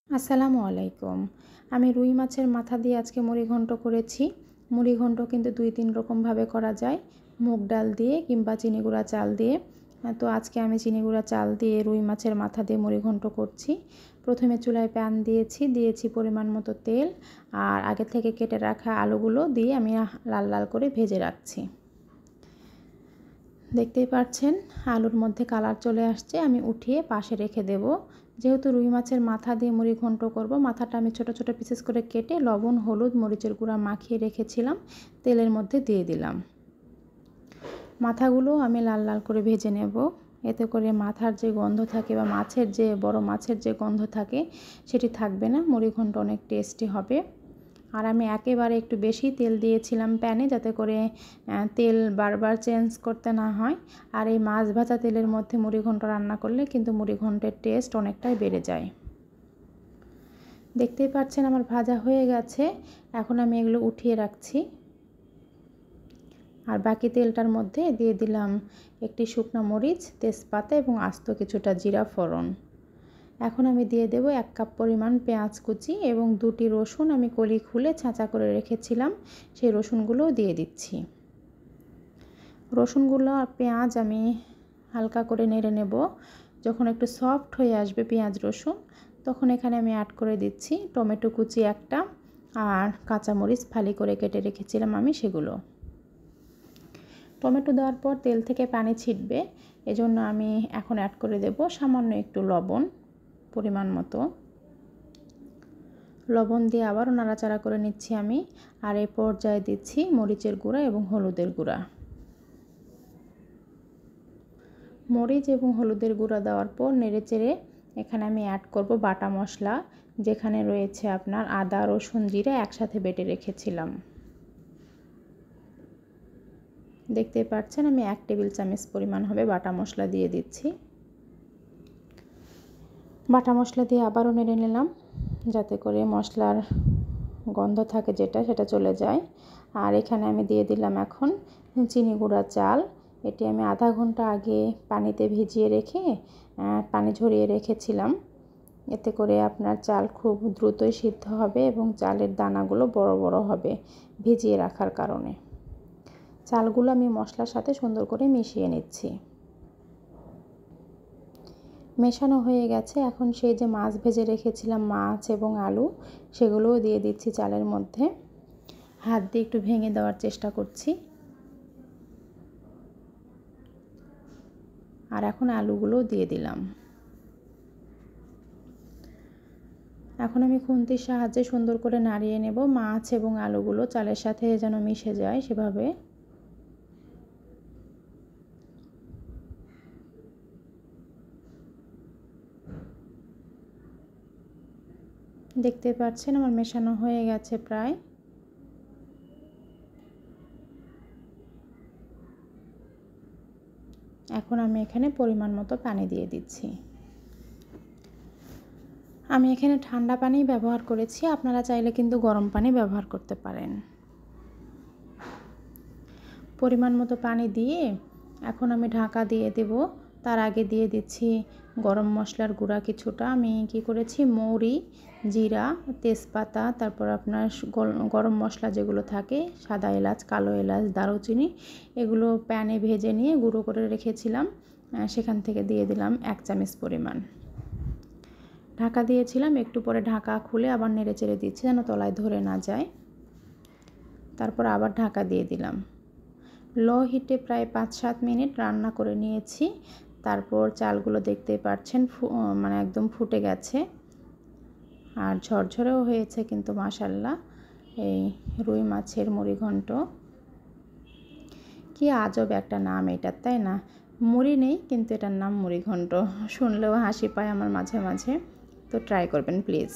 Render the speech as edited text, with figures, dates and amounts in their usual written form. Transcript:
আসসালামু আলাইকুম। আমি রুই মাছের মাথা দিয়ে আজকে মুড়ি ঘন্ট করেছি। মুড়ি ঘন্ট কিন্তু ২-৩ রকমভাবে করা যায়, মুগ ডাল দিয়ে কিংবা চিনি গুঁড়া চাল দিয়ে। তো আজকে আমি চিনি গুঁড়া চাল দিয়ে রুই মাছের মাথা দিয়ে মুড়ি ঘন্ট করছি। প্রথমে চুলায় প্যান দিয়েছি পরিমাণ মতো তেল, আর আগে থেকে কেটে রাখা আলুগুলো দিয়ে আমি লাল লাল করে ভেজে রাখছি। দেখতেই পাচ্ছেন আলুর মধ্যে কালার চলে আসছে, আমি উঠিয়ে পাশে রেখে দেব। যেহেতু রুই মাছের মাথা দিয়ে মুড়ি ঘন্ট করব, মাথাটা আমি ছোট ছোট পিসেস করে কেটে লবণ, হলুদ, মরিচের গুঁড়া মাখিয়ে রেখেছিলাম, তেলের মধ্যে দিয়ে দিলাম। মাথাগুলো আমি লাল লাল করে ভেজে নেব। এতে করে মাথার যে গন্ধ থাকে বা বড় মাছের যে গন্ধ থাকে সেটি থাকবে না, মুড়ি ঘন্ট অনেক টেস্টি হবে। আর আমি একেবারে একটু বেশি তেল দিয়েছিলাম প্যানে, যাতে করে তেল বারবার চেঞ্জ করতে না হয়। আর এই মাছ ভাজা তেলের মধ্যে মুড়ি ঘন্ট রান্না করলে কিন্তু মুড়ি ঘন্টের টেস্ট অনেকটাই বেড়ে যায়। দেখতেই পাচ্ছেন আমার ভাজা হয়ে গেছে। এখন আমি এগুলো উঠিয়ে রাখছি। আর বাকি তেলটার মধ্যে দিয়ে দিলাম একটি শুকনো মরিচ, তেজপাতা এবং আস্ত কিছুটা জিরা ফোড়ন। এখন আমি দিয়ে দেব 1 কাপ পরিমাণ পেঁয়াজ কুচি এবং 2টি রসুন আমি কলি খুলে ছাঁচা করে রেখেছিলাম, সেই রসুনগুলোও দিয়ে দিচ্ছি। রসুনগুলো আর পেঁয়াজ আমি হালকা করে নেড়ে নেব। যখন একটু সফট হয়ে আসবে পেঁয়াজ রসুন, তখন এখানে আমি অ্যাড করে দিচ্ছি টমেটো কুচি একটা, আর কাঁচামরিচ ফালি করে কেটে রেখেছিলাম আমি সেগুলো। টমেটো দেওয়ার পর তেল থেকে পানি ছিটবে, এজন্য আমি এখন অ্যাড করে দেব সামান্য একটু লবণ, পরিমাণ মতো লবণ দিয়ে আবারও নাড়াচাড়া করে নিচ্ছি আমি। আর এই পর্যায়ে দিচ্ছি মরিচের গুঁড়া এবং হলুদের গুঁড়া। মরিচ এবং হলুদের গুঁড়া দেওয়ার পর নেড়েচেড়ে এখানে আমি অ্যাড করব বাটা মশলা, যেখানে রয়েছে আপনার আদা, রসুন, জিরা একসাথে বেটে রেখেছিলাম। দেখতেই পাচ্ছেন আমি 1 টেবিল চামচ পরিমাণ হবে বাটা মশলা দিয়ে দিচ্ছি। বাটা মশলা দিয়ে আবারও নেড়ে নিলাম, যাতে করে মশলার গন্ধ থাকে সেটা চলে যায়। আর এখানে আমি দিয়ে দিলাম এখন চিনি গুঁড়া চাল। এটি আমি আধা ঘন্টা আগে পানিতে ভিজিয়ে রেখে পানি ঝরিয়ে রেখেছিলাম। এতে করে আপনার চাল খুব দ্রুতই সিদ্ধ হবে এবং চালের দানাগুলো বড় বড় হবে ভিজিয়ে রাখার কারণে। চালগুলো আমি মশলার সাথে সুন্দর করে মিশিয়ে নিচ্ছি। মেশানো হয়ে গেছে। এখন সেই যে মাছ ভেজে রেখেছিলাম, মাছ এবং আলু, সেগুলোও দিয়ে দিচ্ছি চালের মধ্যে। হাত দিয়ে একটু ভেঙে দেওয়ার চেষ্টা করছি। আর এখন আলুগুলোও দিয়ে দিলাম। এখন আমি খুন্তির সাহায্যে সুন্দর করে নাড়িয়ে নেব, মাছ এবং আলুগুলো চালের সাথে যেন মিশে যায় সেভাবে। দেখতে পাচ্ছেন আমার মেশানো হয়ে গেছে প্রায়। এখন আমি এখানে পরিমাণ মতো পানি দিয়ে দিচ্ছি। আমি এখানে ঠান্ডা পানি ব্যবহার করেছি, আপনারা চাইলে কিন্তু গরম পানি ব্যবহার করতে পারেন। পরিমাণ মতো পানি দিয়ে এখন আমি ঢাকা দিয়ে দেব। তার আগে দিয়ে দিচ্ছি গরম মশলার গুঁড়া কিছুটা। আমি কি করেছি, মৌরি, জিরা, তেজপাতা, তারপর আপনার গরম মশলা যেগুলো থাকে, সাদা এলাচ, কালো এলাচ, দারুচিনি, এগুলো প্যানে ভেজে নিয়ে গুঁড়ো করে রেখেছিলাম, সেখান থেকে দিয়ে দিলাম 1 চামচ পরিমাণ। ঢাকা দিয়েছিলাম, একটু পরে ঢাকা খুলে আবার নেড়ে চেড়ে দিচ্ছি যেন তলায় ধরে না যায়। তারপর আবার ঢাকা দিয়ে দিলাম। লো হিটে প্রায় 5-7 মিনিট রান্না করে নিয়েছি। তারপর চালগুলো দেখতেই পাচ্ছেন মানে একদম ফুটে গেছে আর ঝরঝরেও হয়েছে কিন্তু মাশাআল্লাহ। এই রুই মাছের মুড়ি ঘন্ট, কি আজব একটা নাম এটার, তাই না? মুড়ি নেই কিন্তু এটার নাম মুড়ি ঘন্ট, শুনলেও হাসি পায় আমার মাঝে মাঝে। তো ট্রাই করবেন প্লিজ।